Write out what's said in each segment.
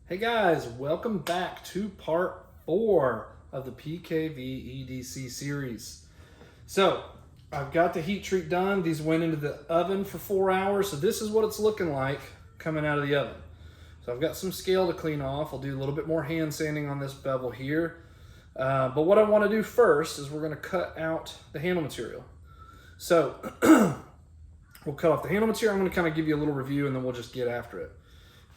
Hey guys, welcome back to part 4 of the PKV EDC series. So, I've got the heat treat done. These went into the oven for 4 hours, so this is what it's looking like coming out of the oven. So I've got some scale to clean off. I'll do a little bit more hand sanding on this bevel here. But what I want to do first is we're going to cut out the handle material. So, we'll cut off the handle material. I'm going to kind of give you a little review and then we'll just get after it.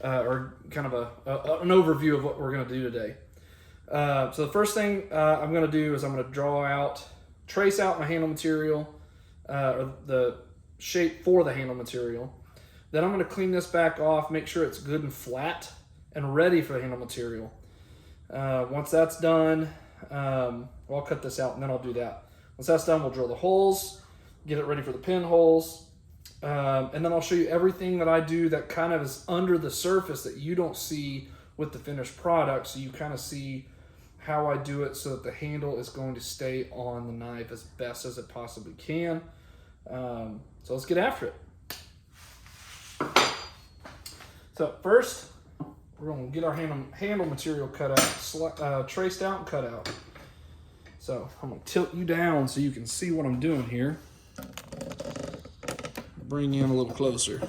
Or kind of an overview of what we're going to do today. So the first thing I'm going to do is I'm going to trace out my handle material, or the shape for the handle material. Then I'm going to clean this back off, make sure it's good and flat and ready for the handle material. Once that's done, I'll cut this out and then I'll do that. Once that's done, we'll drill the holes, get it ready for the pinholes. And then I'll show you everything that I do that kind of is under the surface that you don't see with the finished product. So you kind of see how I do it so that the handle is going to stay on the knife as best as it possibly can. So let's get after it. So first, we're going to get our handle material cut out, traced out and cut out. So I'm going to tilt you down so you can see what I'm doing here. Bring you in a little closer.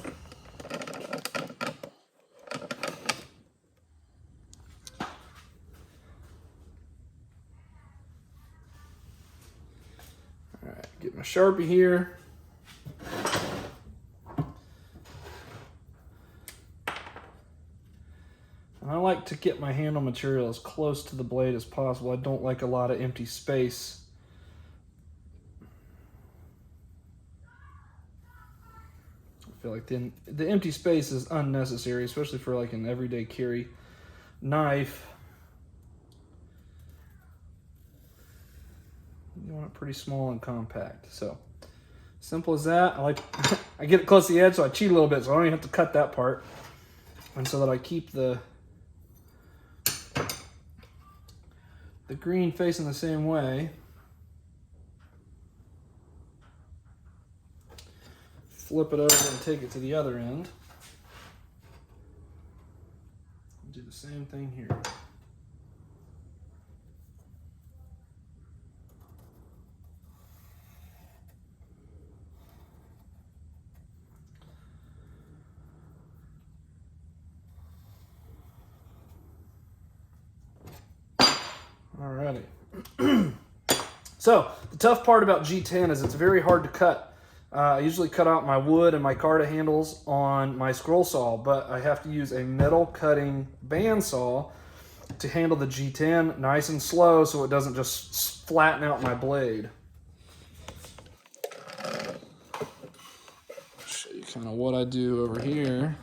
All right, get my Sharpie here. And I like to get my handle material as close to the blade as possible. I don't like a lot of empty space. I feel like the empty space is unnecessary, especially for like an everyday carry knife. You want it pretty small and compact. So simple as that. I get it close to the edge, so I cheat a little bit, so I don't even have to cut that part. And so that I keep the green facing the same way. Flip it over and take it to the other end. Do the same thing here. Alrighty. So, the tough part about G10 is it's very hard to cut. I usually cut out my wood and my Carta handles on my scroll saw, but I have to use a metal cutting bandsaw to handle the G10 nice and slow so it doesn't just flatten out my blade. I'll show you kind of what I do over here.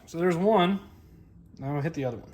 So there's one. Now I'm gonna hit the other one.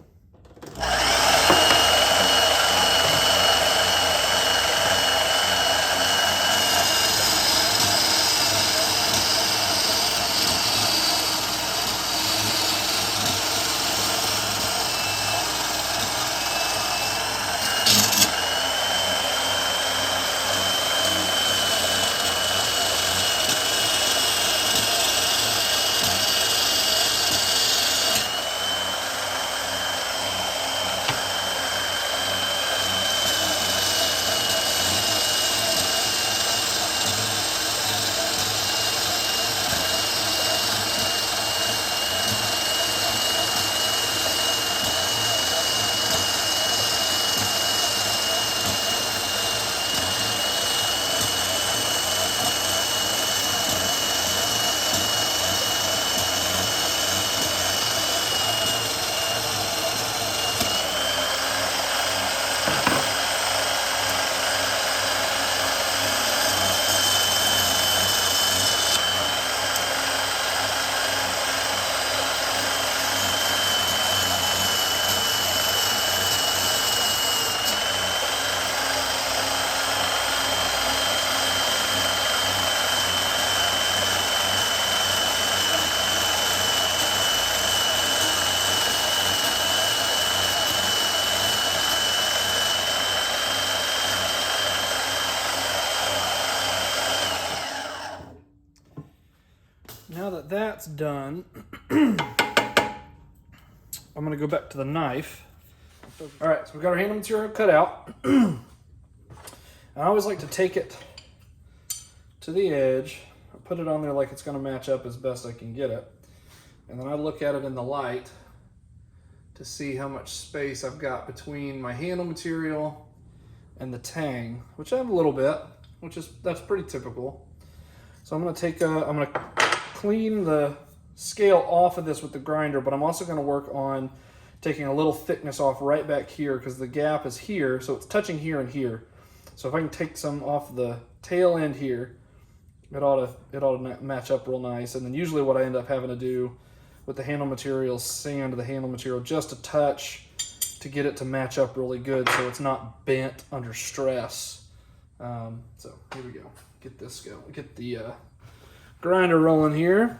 Now that that's done, I'm going to go back to the knife. All right, so we've got our handle material cut out. I always like to take it to the edge, put it on there like it's going to match up as best I can get it. And then I look at it in the light to see how much space I've got between my handle material and the tang, which I have a little bit, that's pretty typical. So I'm going to clean the scale off of this with the grinder, but I'm also going to work on taking a little thickness off right back here because the gap is here, so it's touching here and here. So if I can take some off the tail end here, it ought to match up real nice. And then usually what I end up having to do with the handle material is sand the handle material just a touch to get it to match up really good so it's not bent under stress. So here we go. Get this going. Get the grinder rolling here.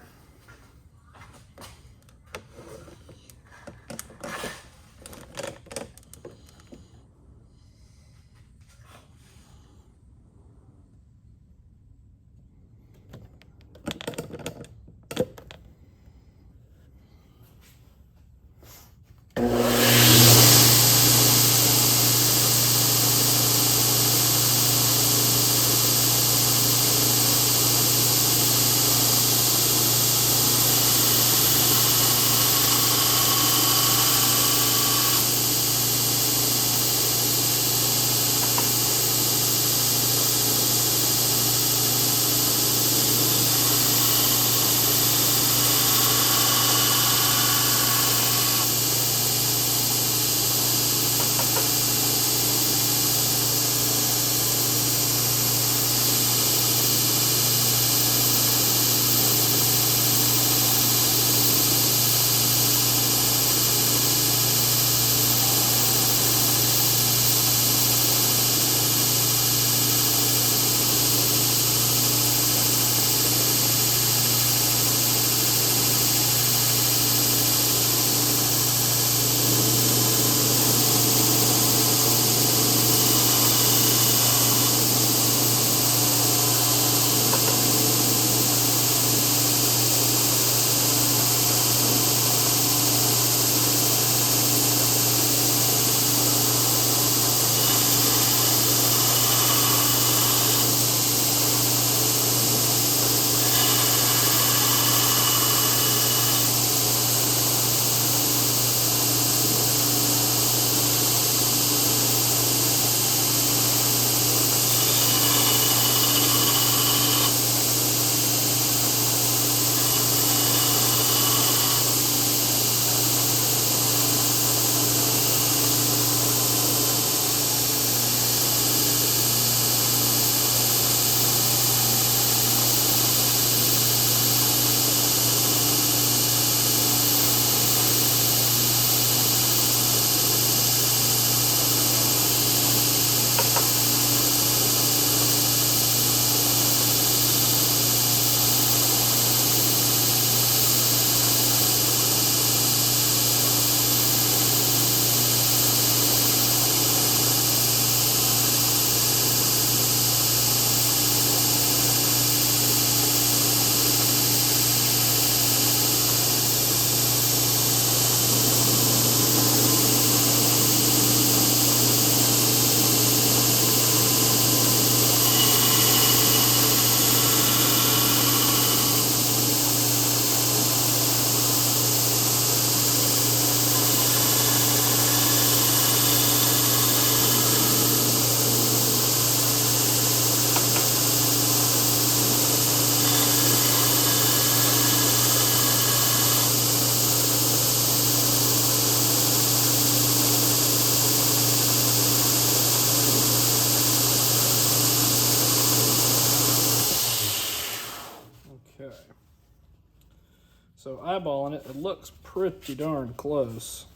So eyeballing it, it looks pretty darn close.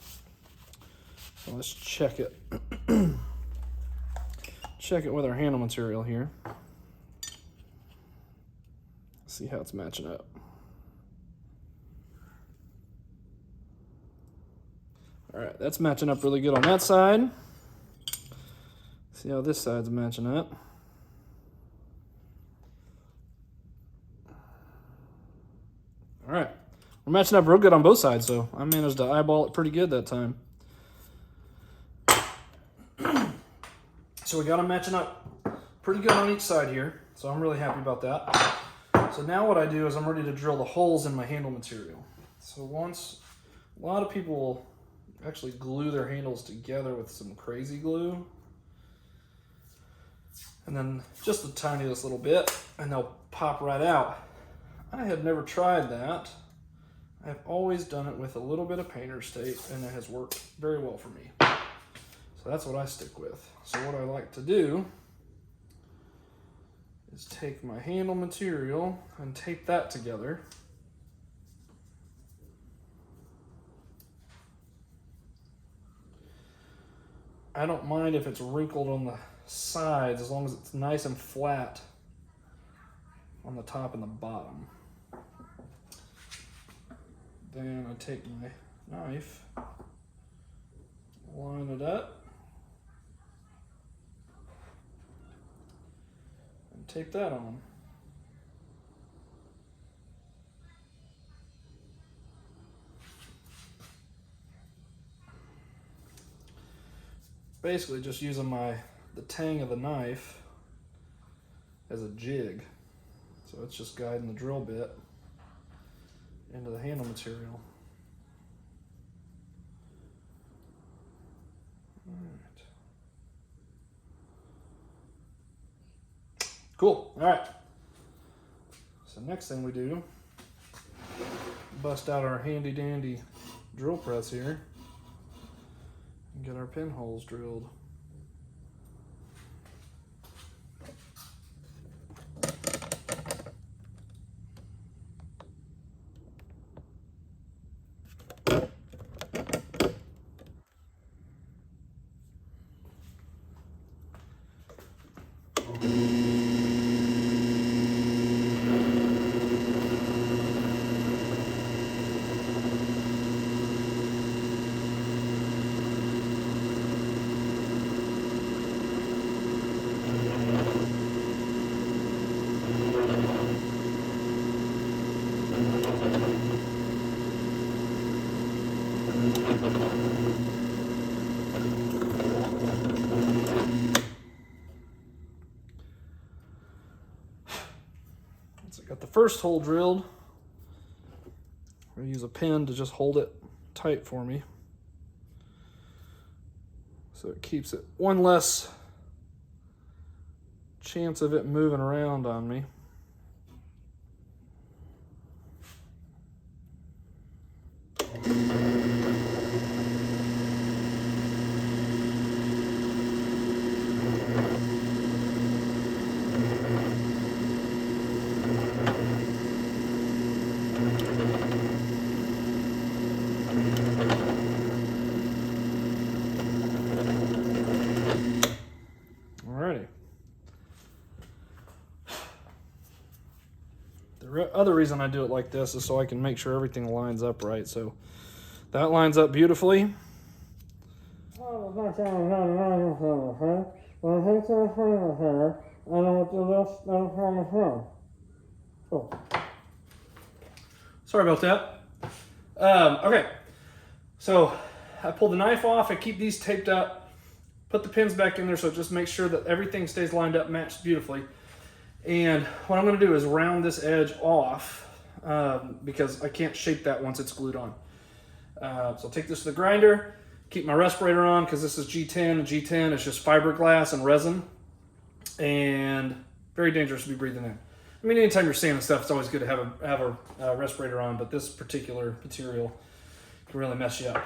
So let's check it. Check it with our handle material here. See how it's matching up. All right, that's matching up really good on that side. See how this side's matching up. All right, we're matching up real good on both sides, so I managed to eyeball it pretty good that time. So we got them matching up pretty good on each side here, so I'm really happy about that. So now what I do is I'm ready to drill the holes in my handle material. So a lot of people will actually glue their handles together with some crazy glue. And then just the tiniest little bit, and they'll pop right out. I have never tried that. I've always done it with a little bit of painter's tape, and it has worked very well for me. So that's what I stick with. So what I like to do is take my handle material and tape that together. I don't mind if it's wrinkled on the sides as long as it's nice and flat on the top and the bottom. Then I take my knife, line it up, and tape that on. Basically just using the tang of the knife as a jig. So it's just guiding the drill bit into the handle material. All right. Cool. All right. So next thing we do, bust out our handy dandy drill press here and get our pinholes drilled. Once I got the first hole drilled, I'm gonna use a pin to just hold it tight for me. So it keeps it one less chance of it moving around on me. Alrighty. The other reason I do it like this is so I can make sure everything lines up right. So that lines up beautifully. Sorry about that. Okay, so I pull the knife off, I keep these taped up, put the pins back in there so it just makes sure that everything stays lined up, matched beautifully. And what I'm gonna do is round this edge off because I can't shape that once it's glued on. So I'll take this to the grinder, keep my respirator on because this is G10, and G10 is just fiberglass and resin, and very dangerous to be breathing in. I mean, anytime you're sanding stuff, it's always good to have a respirator on, but this particular material can really mess you up.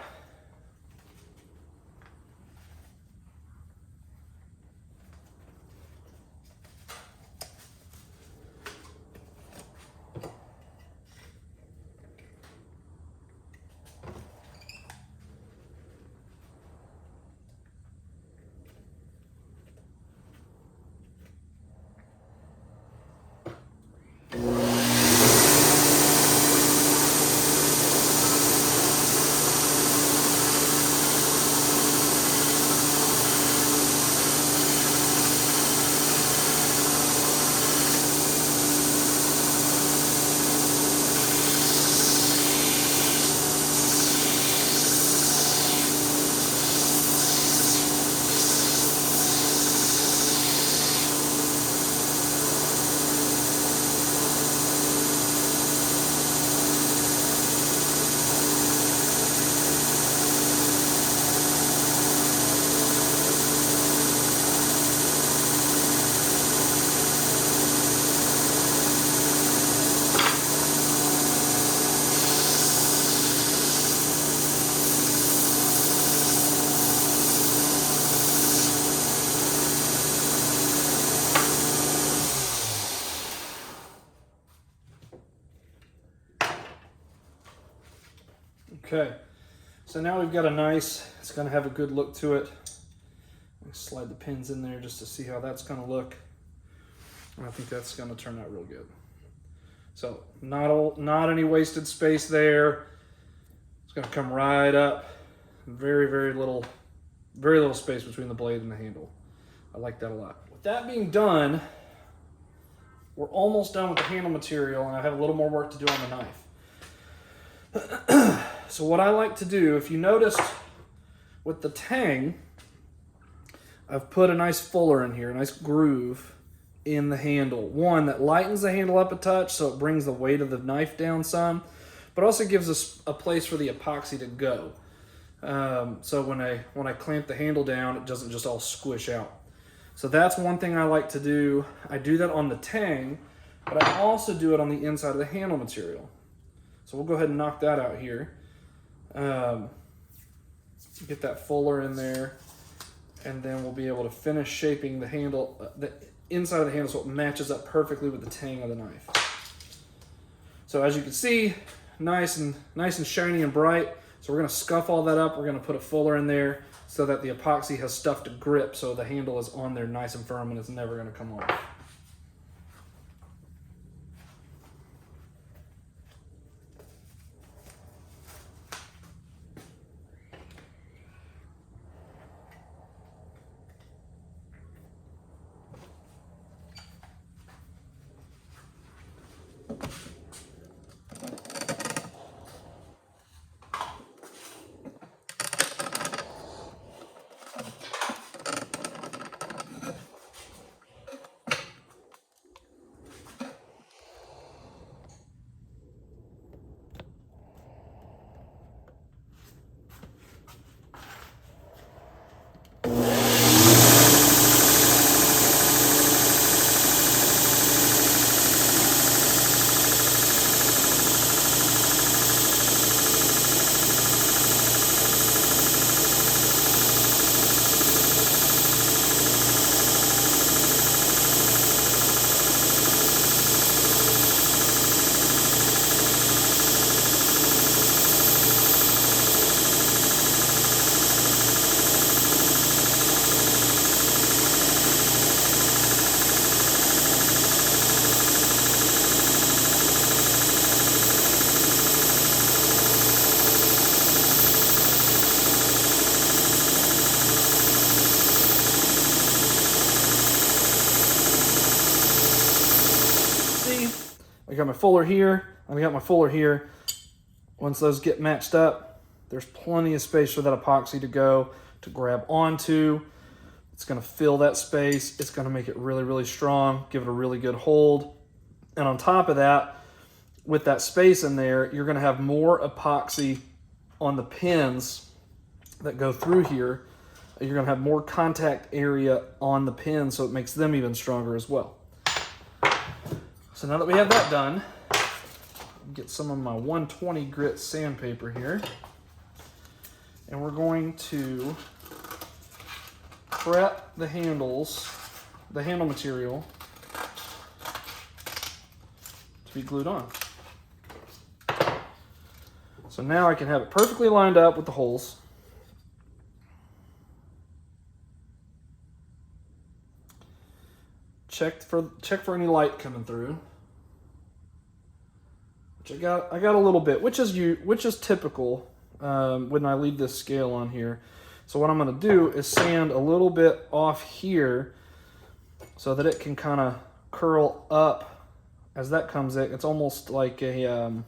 Okay, so now we've got a nice, it's gonna have a good look to it. Slide the pins in there just to see how that's gonna look. And I think that's gonna turn out real good. So not any wasted space there. It's gonna come right up. Very little space between the blade and the handle. I like that a lot. With that being done, we're almost done with the handle material, and I have a little more work to do on the knife. So what I like to do, if you noticed with the tang, I've put a nice fuller in here, a nice groove in the handle. One that lightens the handle up a touch so it brings the weight of the knife down some, but also gives us a place for the epoxy to go. So when I clamp the handle down, it doesn't just all squish out. So that's one thing I like to do. I do that on the tang, but I also do it on the inside of the handle material. So we'll go ahead and knock that out here. Get that fuller in there, and then we'll be able to finish shaping the handle, the inside of the handle, so it matches up perfectly with the tang of the knife. So as you can see, nice and shiny and bright. So we're gonna scuff all that up. We're gonna put a fuller in there so that the epoxy has stuff to grip, so the handle is on there nice and firm and it's never gonna come off. I got my fuller here, and I got my fuller here. Once those get matched up, there's plenty of space for that epoxy to go, to grab onto. It's gonna fill that space. It's gonna make it really strong, give it a really good hold. And on top of that, with that space in there, you're gonna have more epoxy on the pins that go through here. You're gonna have more contact area on the pins, so it makes them even stronger as well. So now that we have that done, get some of my 120 grit sandpaper here, and we're going to prep the handles, the handle material, to be glued on. So now I can have it perfectly lined up with the holes. Check for any light coming through. Which I got a little bit, which is typical when I leave this scale on here. So what I'm going to do is sand a little bit off here so that it can kind of curl up as that comes in. It's almost like a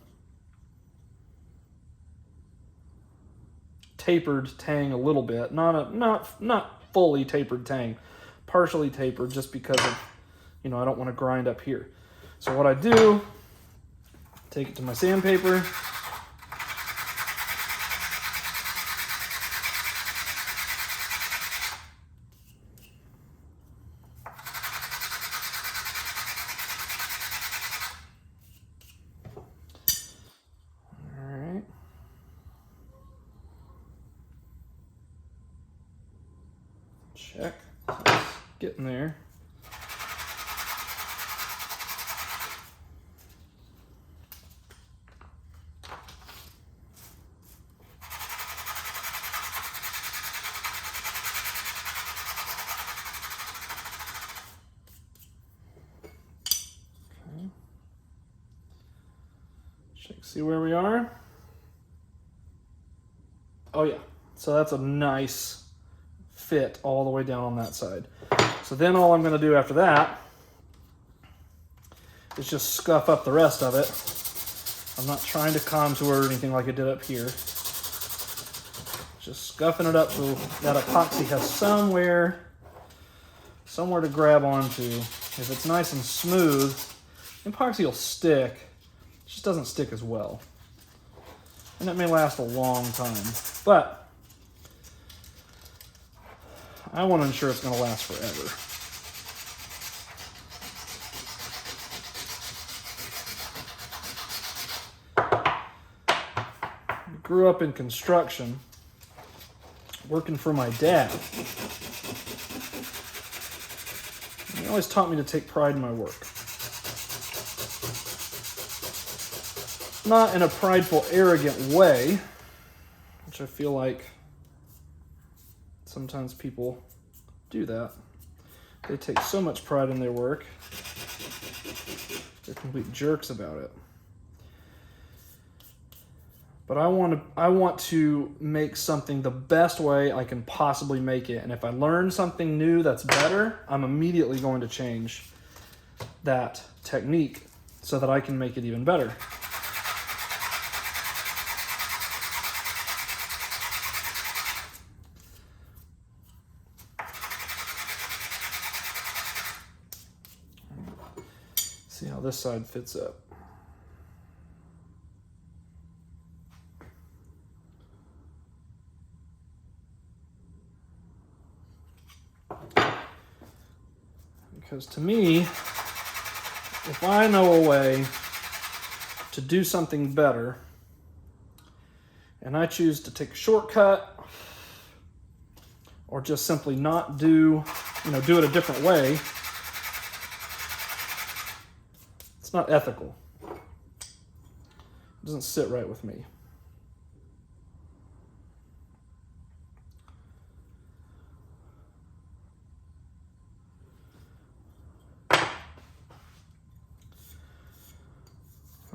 tapered tang a little bit, not fully tapered tang, partially tapered, just because of, I don't want to grind up here. So what I do, take it to my sandpaper. All right. Check. It's getting there. Check, see where we are. Oh yeah, so that's a nice fit all the way down on that side. So then all I'm gonna do after that is just scuff up the rest of it. I'm not trying to contour or anything like I did up here. Just scuffing it up so that epoxy has somewhere to grab onto. If it's nice and smooth, epoxy will stick. It just doesn't stick as well. And it may last a long time, but I want to ensure it's going to last forever. I grew up in construction, working for my dad. He always taught me to take pride in my work. Not in a prideful, arrogant way, which I feel like sometimes people do that. They take so much pride in their work, they're complete jerks about it. But I want to make something the best way I can possibly make it. And if I learn something new that's better, I'm immediately going to change that technique so that I can make it even better. See how this side fits up. Because to me, if I know a way to do something better, and I choose to take a shortcut, or just simply not do it a different way, it's not ethical. It doesn't sit right with me.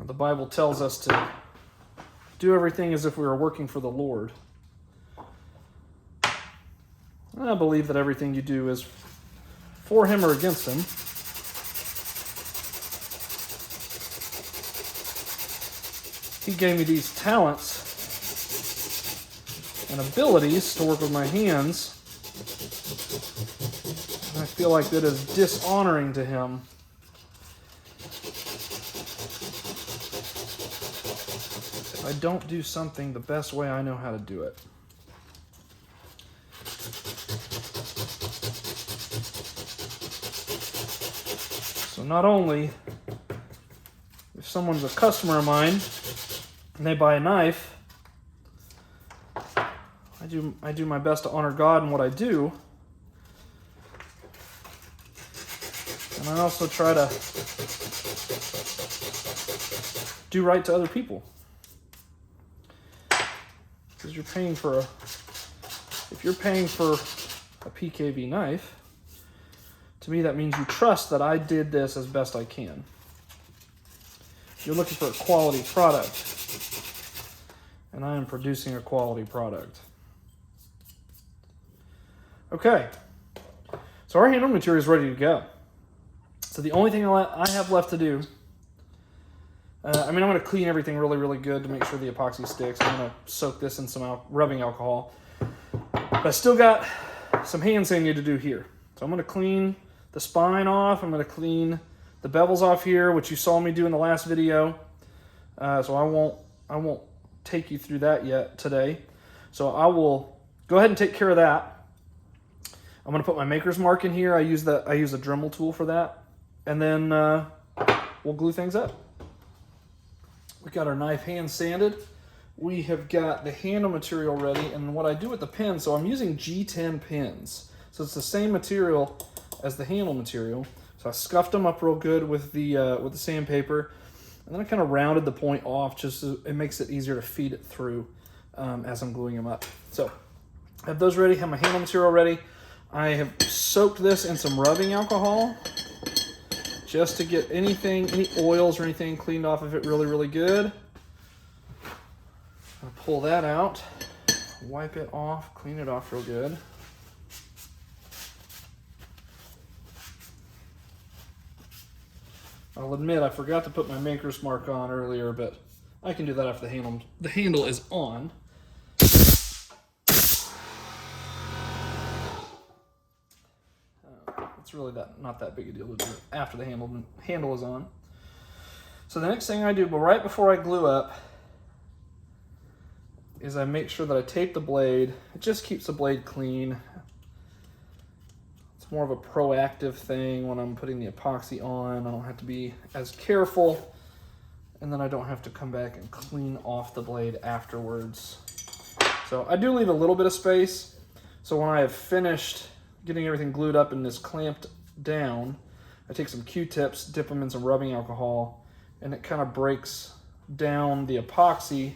The Bible tells us to do everything as if we were working for the Lord. I believe that everything you do is for Him or against Him. He gave me these talents and abilities to work with my hands, and I feel like that is dishonoring to Him. I don't do something the best way I know how to do it. So not only if someone's a customer of mine and they buy a knife, I do my best to honor God in what I do. And I also try to do right to other people. Because if you're paying for a PKV knife, to me that means you trust that I did this as best I can. You're looking for a quality product, and I am producing a quality product. Okay, so our handle material is ready to go. So the only thing I have left to do, I'm going to clean everything really, really good to make sure the epoxy sticks. I'm going to soak this in some rubbing alcohol. But I still got some hand sanding to do here. So I'm going to clean the spine off. I'm going to clean the bevels off here, which you saw me do in the last video. So I won't take you through that yet today. So I will go ahead and take care of that. I'm going to put my maker's mark in here. I use a Dremel tool for that. And then we'll glue things up. We got our knife hand sanded. We have got the handle material ready, and what I do with the pins, so I'm using G10 pins. So it's the same material as the handle material. So I scuffed them up real good with the sandpaper, and then I kind of rounded the point off just so it makes it easier to feed it through as I'm gluing them up. So I have those ready, have my handle material ready. I have soaked this in some rubbing alcohol just to get any oils or anything cleaned off of it really, really good. I'll pull that out, wipe it off, clean it off real good. I'll admit I forgot to put my maker's mark on earlier, but I can do that after the handle is on. It's really not that big a deal to do it after the handle is on. So the next thing I do, but right before I glue up, is I make sure that I tape the blade. It just keeps the blade clean. It's more of a proactive thing when I'm putting the epoxy on. I don't have to be as careful, and then I don't have to come back and clean off the blade afterwards. So I do leave a little bit of space. So when I have finished getting everything glued up and this clamped down, I take some Q-tips, dip them in some rubbing alcohol, and it kind of breaks down the epoxy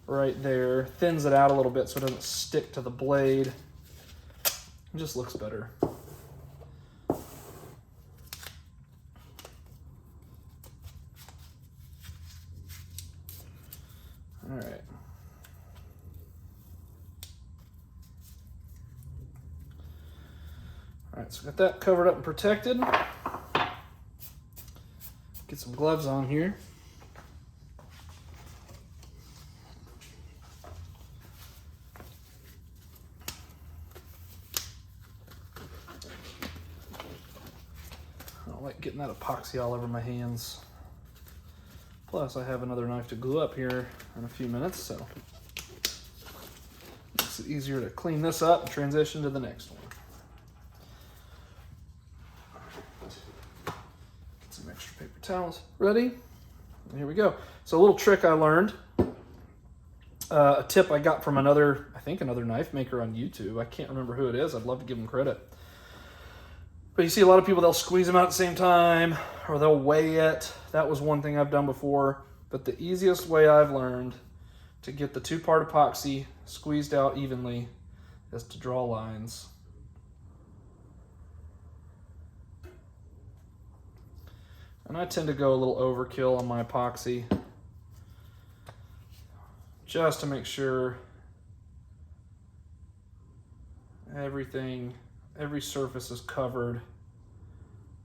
right there, thins it out a little bit so it doesn't stick to the blade. It just looks better. All right. All right, so got that covered up and protected. Get some gloves on here. I don't like getting that epoxy all over my hands. Plus, I have another knife to glue up here in a few minutes, so makes it easier to clean this up and transition to the next one. Get some extra paper towels ready. And here we go. So a little trick I learned, a tip I got from another knife maker on YouTube. I can't remember who it is. I'd love to give them credit. But you see a lot of people, they'll squeeze them out at the same time, or they'll weigh it. That was one thing I've done before. But the easiest way I've learned to get the two-part epoxy squeezed out evenly is to draw lines. And I tend to go a little overkill on my epoxy, just to make sure every surface is covered.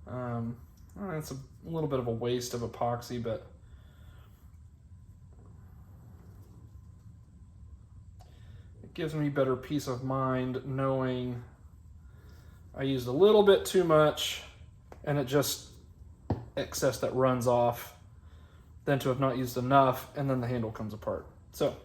It's a little bit of a waste of epoxy, but it gives me better peace of mind knowing I used a little bit too much and it just excess that runs off than to have not used enough and then the handle comes apart. So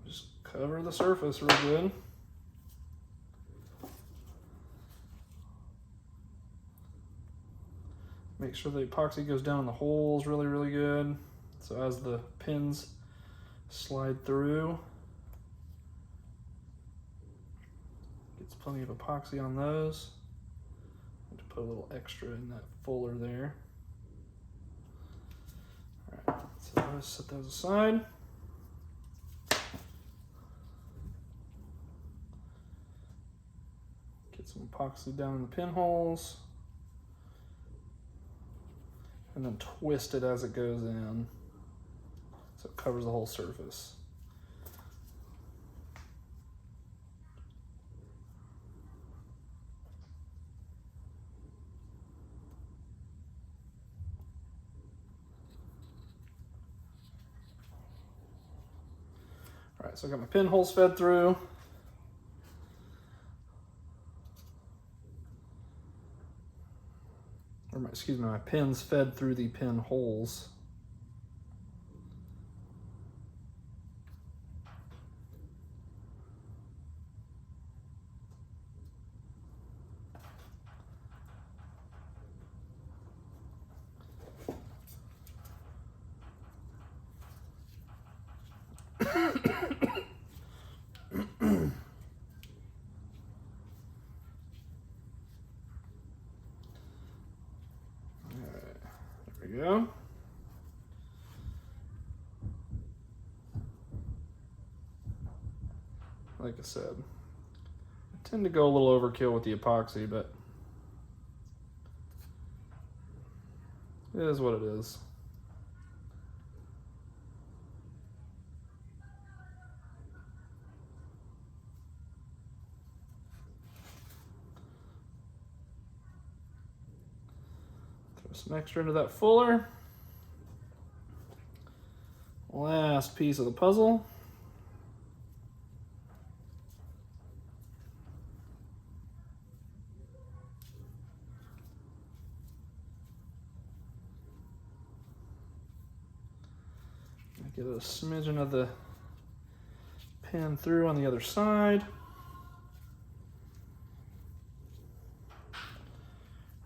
just cover the surface real good. Make sure the epoxy goes down in the holes really, really good. So as the pins slide through, gets plenty of epoxy on those. I have to put a little extra in that fuller there. All right, so let's set those aside. Get some epoxy down in the pinholes. And then twist it as it goes in, so it covers the whole surface. right, so I got my pinholes fed through. Excuse me, my pins fed through the pinholes. There we go. Like I said, I tend to go a little overkill with the epoxy, but it is what it is. Throw some extra into that fuller. Last piece of the puzzle. Get a smidgen of the pin through on the other side.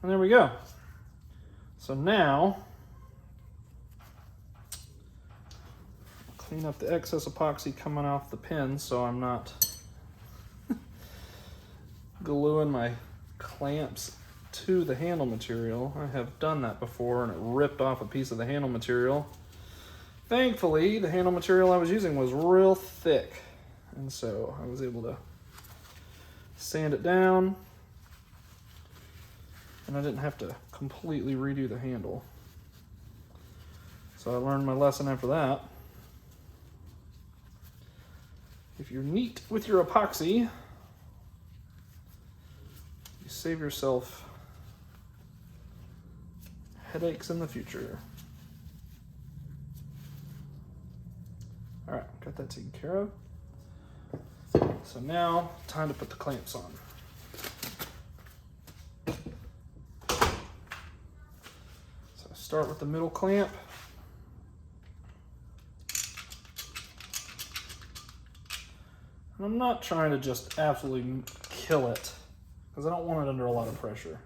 And there we go. So now, clean up the excess epoxy coming off the pin so I'm not gluing my clamps to the handle material. I have done that before and it ripped off a piece of the handle material. Thankfully, the handle material I was using was real thick, and so I was able to sand it down, and I didn't have to completely redo the handle. So I learned my lesson after that. If you're neat with your epoxy, you save yourself headaches in the future. All right, got that taken care of. So now, time to put the clamps on. So I start with the middle clamp. And I'm not trying to just absolutely kill it, because I don't want it under a lot of pressure.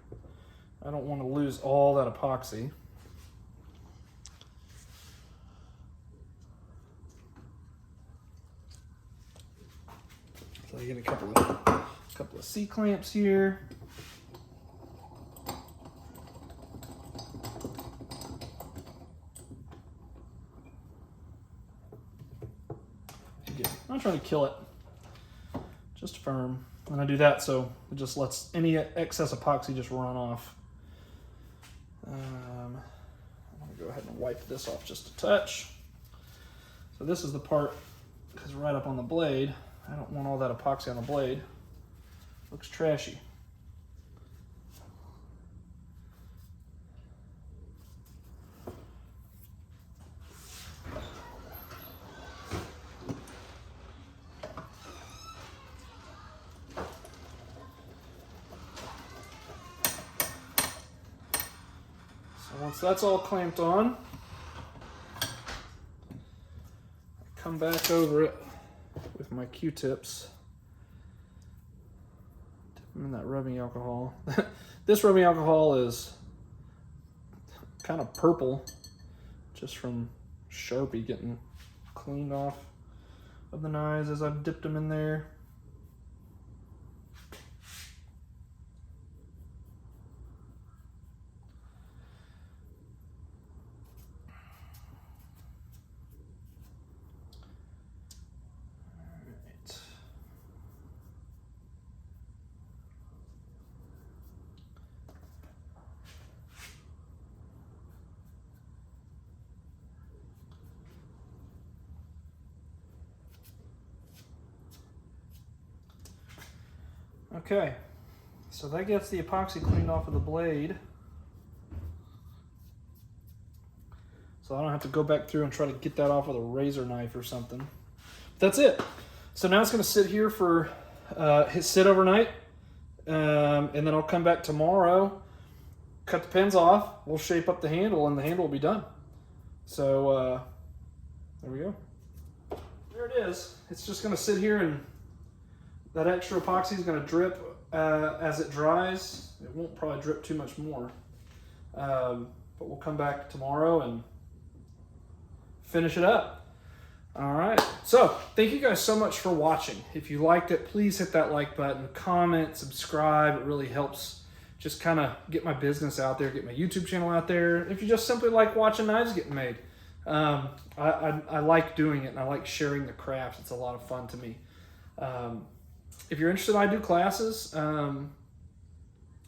I don't want to lose all that epoxy. So I get a couple of C clamps here. Again, I'm not trying to kill it, just firm. And I do that so it just lets any excess epoxy just run off. I'm gonna go ahead and wipe this off just a touch. So this is the part, because right up on the blade, I don't want all that epoxy on the blade. Looks trashy. So once that's all clamped on, I come back over it with my Q-tips, dip them in that rubbing alcohol. This rubbing alcohol is kind of purple, just from Sharpie getting cleaned off of the knives as I've dipped them in there. Okay, so that gets the epoxy cleaned off of the blade. So I don't have to go back through and try to get that off with a razor knife or something. that's it. So now it's going to sit here for sit overnight, and then I'll come back tomorrow, cut the pins off, we'll shape up the handle, and the handle will be done. So there we go. There it is. It's just going to sit here, and that extra epoxy is going to drip as it dries. It won't probably drip too much more, but we'll come back tomorrow and finish it up. All right, so thank you guys so much for watching. If you liked it, please hit that like button, comment, subscribe. It really helps just kind of get my business out there, get my YouTube channel out there. If you just simply like watching knives getting made, I like doing it, and I like sharing the craft. It's a lot of fun to me. If you're interested, I do classes.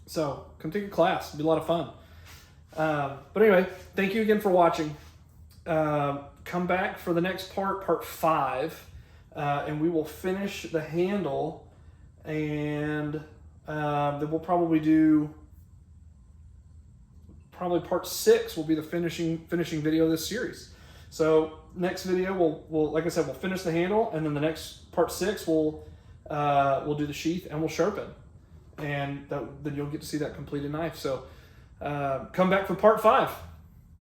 So come take a class, it'll be a lot of fun. But anyway, thank you again for watching. Come back for the next part 5, and we will finish the handle, and then we'll probably do part 6 will be the finishing video of this series. So next video we'll like I said, we'll finish the handle, and then the next part 6 we'll do the sheath and we'll sharpen, and then you'll get to see that completed knife. So come back for part 5.